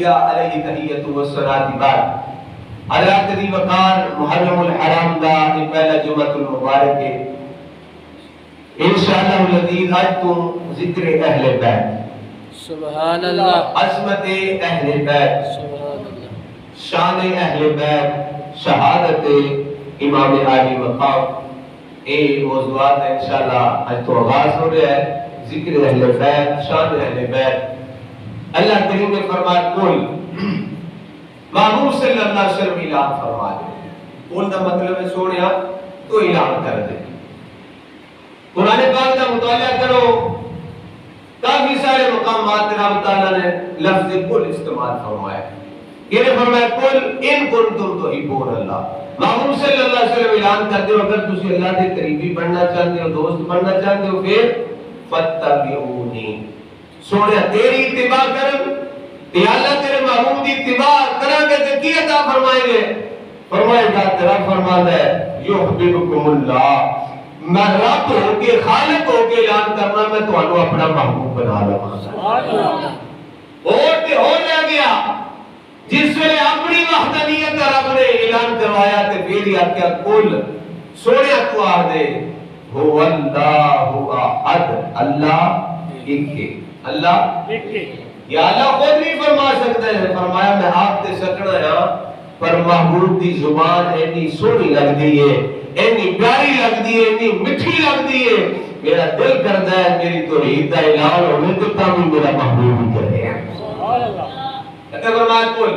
علیہ تحیۃ و الصلاۃ بعد اللہ تری وقار محرم الحرام دا پہلا جمعۃ المبارک ہے انشاءاللہ العزیز آج تو ذکر اہل بیت سبحان اللہ عظمت اہل بیت سبحان اللہ شان اہل بیت شہادت امام عالی مقام اے موضوعات ہے انشاءاللہ آج تو آغاز ہو رہا ہے ذکر اہل بیت شان اہل بیت اللہ کریم نے فرمایا قل محبوب صلی اللہ علیہ وسلم اعلان فرما دے قل کا مطلب ہے سونیا تو اعلان کر دے قرآن پاک کا مطالعہ کرو کافی سارے مقامات رب تعالیٰ نے لفظ قل استعمال فرمایا یہ نے فرمایا قل ان کنتم تحبون اللہ محبوب صلی اللہ علیہ وسلم اعلان کر دے اگر تسی اللہ کے قریبی بننا چاہتے ہو دوست بننا چاہتے ہو پھر فتبعونی سونے تیری اتباع کرن تے اللہ تیرے محبوب دی اتباع کرن گے تے کی عطا فرمائیں گے فرمائے گا تیرا فرماتا ہے یحببکم اللہ میں رب ہو کے خالق ہو کے اعلان کرنا میں تانوں اپنا محبوب بنا لواں سبحان اللہ اور تے ہو جا گیا جس ویلے اپنی وحدانیت کا رب نے اعلان کروایا تے پھر یہ کیا کل سونے تو آ دے هو اللہ احد اللہ ایک ہے اللہ یا اللہ خود نہیں فرما سکتا ہے فرمایا میں آپ تے سکنا ہے پر محبوب دی زبان اینی سونی لگ دی ہے اینی پیاری لگ دی ہے اینی مٹھی لگ دی ہے میرا دل کرتا ہے میری توحید کا اعلان ہونے تو تم میرا محبوب ہی کرے سبحان اللہ کہتے فرمایا قل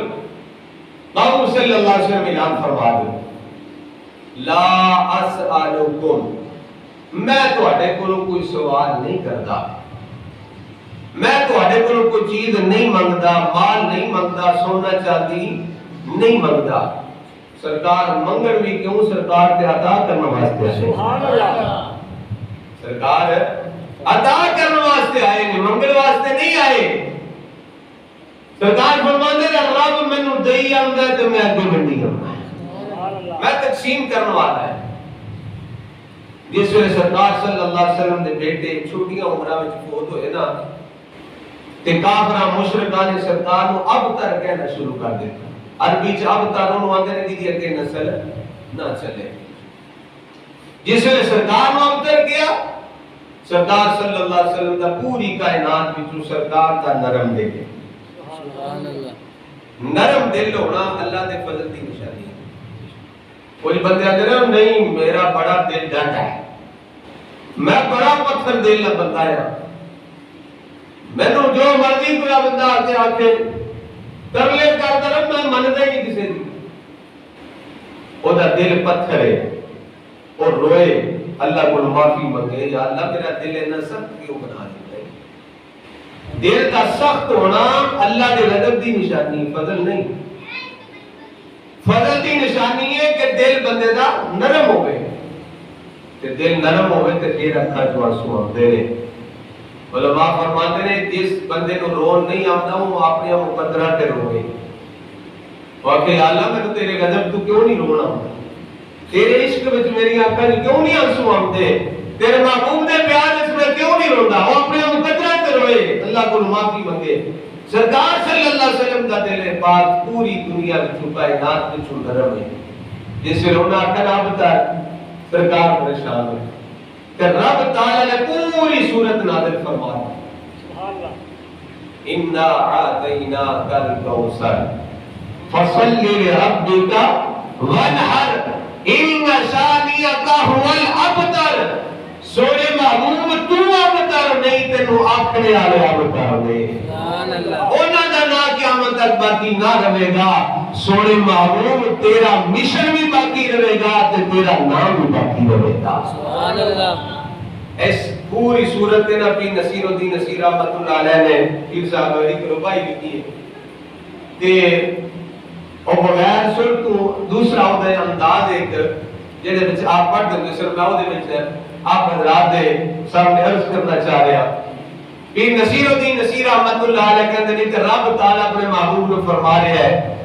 محبوب صلی اللہ علیہ وسلم اعلان فرما دے لا اسالکم میں تواڈے کولوں کوئی سوال نہیں کردا میں تواڈے کولوں کوئی چیز نہیں منگدا مال نہیں منگدا سونا چاندی نہیں منگدا سرکار منگن بھی کیوں سرکار تے عطا کرنے واسطے آئے سبحان اللہ سرکار عطا کرنے واسطے آئے نہیں منگل واسطے نہیں آئے سرکار فرماندے ہیں رب مینوں دئی آندا تے میں اگے منڈی آندا سبحان اللہ میں تقسیم کرنے والا ہے جس ویلے سرکار صلی اللہ علیہ وسلم دے بیٹے چھوٹیاں عمرہ وچ فوت ہوئے نا تے کافراں مشرکاں نے سرکار نو ابتر کہنا شروع کر دیتا عربی چ ابتر نو آندے نے کہ اگے نسل نہ چلے جس ویلے سرکار نو ابتر کیا سرکار صلی اللہ علیہ وسلم دا پوری کائنات وچ سرکار دا نرم دل سبحان اللہ نرم دل ہونا اللہ دے فضل دی نشانی ہے کوئی بندے آتے ہیں نہیں میرا بڑا دل ڈٹ ہے میں بڑا پتھر دل نہ بندہ ہے میں تو جو مرضی کوئی بندہ آتے آتے ترلے کر طرف میں منتا ہی نہیں کسی دی او دا دل پتھر ہے اور روئے اللہ کو معافی منگے یا اللہ میرا دل اتنا سخت کیوں بنا دیتا ہے دل کا سخت ہونا اللہ کے غضب دی نشانی فضل نہیں فضل دی نشانی ہے کہ دل بندے دا نرم ہوئے تے دل نرم ہوئے تے پھر اکھا جو آنسو آندے نے علماء فرماتے ہیں جس بندے کو رون نہیں آتا وہ اپنے مقدرہ تے روئے واقعی اللہ میں تو تیرے غضب تو کیوں نہیں رونا تیرے عشق وچ میری آنکھاں کیوں نہیں آنسو آندے تیرے محبوب دے پیار وچ میں کیوں نہیں روندا وہ اپنے مقدرہ تے روئے اللہ کو معافی منگے سرکار صلی اللہ علیہ وسلم کا دل پاک پوری دنیا وچ کائنات وچ نرم ہے جس سے رونا کنا بتا سرکار پریشان ہے کہ رب تعالی نے پوری صورت نازل فرما دی سبحان اللہ انا اعطیناک الکوثر فصل لربک وانحر ان شانئک هو الابتر سونے محبوب تو ابتر نہیں تینو اپنے والے ابتر دے سبحان اللہ انہاں دا نام قیامت تک باقی نہ رہے گا سونے محبوب تیرا مشن بھی باقی رہے گا تے تیرا نام بھی باقی رہے گا سبحان اللہ اس پوری صورت تے نبی نصیر الدین نصیر رحمتہ اللہ علیہ نے پیر صاحب علی قربائی کی ہے تے او بغیر سر تو دوسرا ہوتا ہے انداز ایک جڑے وچ آپ پڑھ دے سر میں او دے وچ آپ حضرات دے سامنے عرض کرنا چاہ رہا پیر نصیر الدین نصیر رحمتہ اللہ علیہ کہتے ہیں کہ رب تعالی اپنے محبوب کو فرما رہا ہے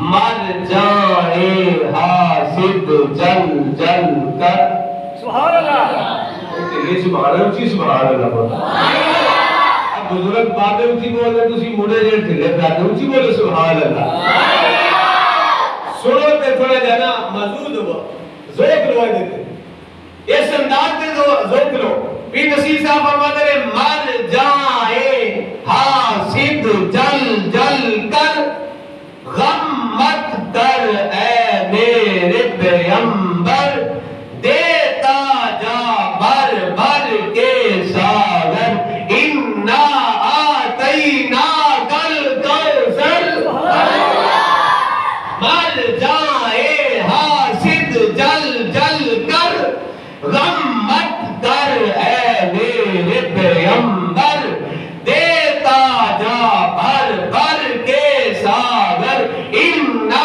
من جائے حاسد جل جل کر سبحان اللہ یہ سبحان اللہ سبحان اللہ بزرگ بابے اچھی بولے تسی مڑے جے ٹھلے پیاتے اچھی بولے سبحان اللہ سنو تے تھوڑا جانا مزود ہوا ذوق لو دیتے اس انداز تے ذوق لو بھی نصیر صاحب فرماتے ہیں مر جائے حاسد جل جل کر غم مت کر اے میرے پیغمبر دیتا جا بھر بھر کے ساغر انا آتینا کل کوثر مر جائے حاسد جل جل کر غم مت کر اے میرے پیغمبر دیتا جا بھر بھر کے ساغر انا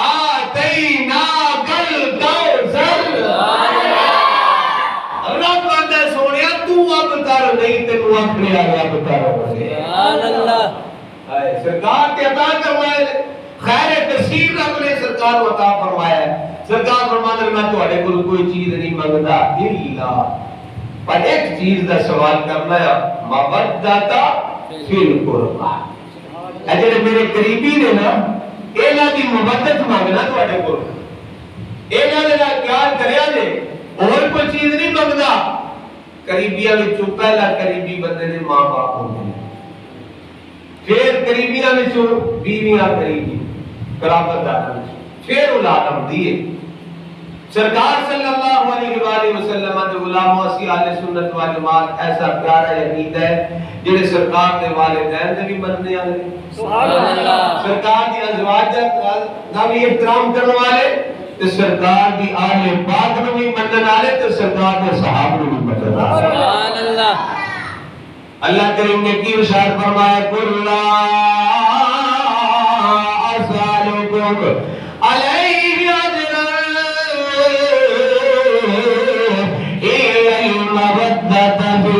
آتینا کل کوثر رب آتا سونیا تو اب کر نہیں تینوں اپنے آگے اب کر سبحان اللہ سرکار کے عطا کروایا خیر کثیر رب نے سرکار کو عطا فرمایا ہے سرکار فرماتے ہیں میں تہاڈے کول کوئی چیز نہیں منگدا الا پر ایک چیز دا سوال کرنا ہے مودۃ فی القربہ اے جڑے میرے قریبی نے نا انہاں دی مودت مانگنا تہاڈے کول انہاں دے نال پیار کریا جے اور کوئی چیز نہیں منگدا قریبیاں وچوں پہلا قریبی بندے دے ماں باپ ہوندے نے پھر قریبیاں وچوں بیویاں قریبی قرابت دار پھر اولاد آندی ہے سرکار صلی اللہ علیہ وآلہ وسلم دے غلاموں اسی اہل سنت والجماعت ایسا پیارا یقین ہے جڑے سرکار دے والدین دے بھی مننے والے سبحان اللہ سرکار دی ازواج دا بھی احترام کرنے والے تے سرکار دی آل پاک نو بھی منن والے تے سرکار دے صحابہ نو بھی منن والے سبحان اللہ اللہ کریم نے کی ارشاد فرمایا قل لا اسالکم علیہ اجرا الا المودۃ فی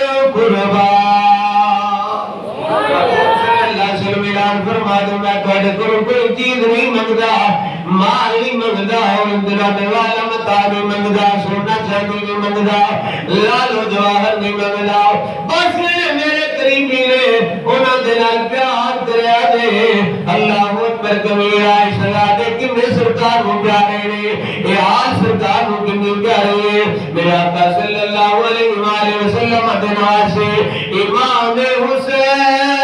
القربى اللہ سے ملان فرما دو میں تہاڈے کول کوئی چیز نہیں منگدا مال نہیں منگدا اور اندرانے والا متا نہیں منگدا سونا چاندی نہیں منگدا لال و جواہر نہیں منگدا بس میرے قریبی نے انہاں دے نال پیار کریا دے اللہ اکبر کبیرہ اشارہ دے کنے سرکار نو پیارے نے اے حال سرکار نو کنے پیارے نے میرے آقا صلی اللہ علیہ وآلہ وسلم دے نام سے امام حسین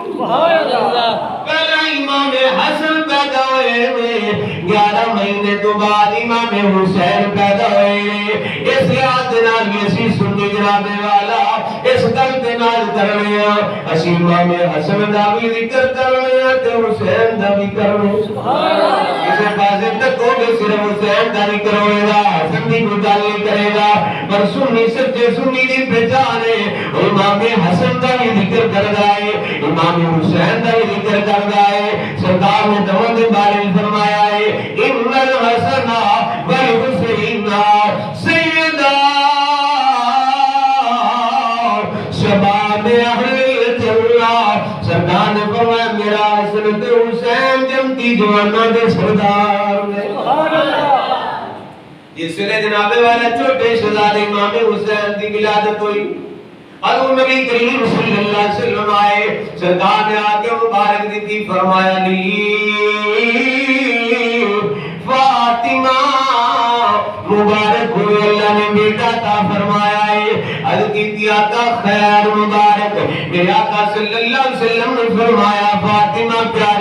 سبحان اللہ پہلا امام حسن پیدا ہوئے 11 مہینے تو بعد امام حسین پیدا ہوئے اس یاد نال اسی سنی جناب والا اس گل دے نال کرنے اسی امام حسن دا بھی ذکر کرنے تے حسین دا بھی کرنے سبحان اللہ اسے بازے تک کو بھی صرف حسین دا ذکر ہوئے گا حسن دی مطالعہ کرے گا پر سنی سچے سنی دی پہچانے امام حسن دا بھی ذکر کر گئے امام حسین دا بھی ذکر کر گئے سرکار نے دعوت بارے فرمایا ہے ان الحسن والحسین سیدہ شباب اہل الجنہ سرکار نے فرمایا میرا حسن تے حسین جنتی جوانوں دے سردار نے سبحان اللہ جس نے جناب والا چھوٹے شہزادے امام حسین دی ولادت ہوئی اور نبی کریم صلی اللہ علیہ وسلم آئے سرکار نے آگے مبارک دیتی فرمایا لی فاطمہ مبارک ہوئے اللہ نے بیٹا عطا فرمایا ہے عرض کی آقا خیر مبارک میرے آقا صلی اللہ علیہ وسلم نے فرمایا فاطمہ پیارا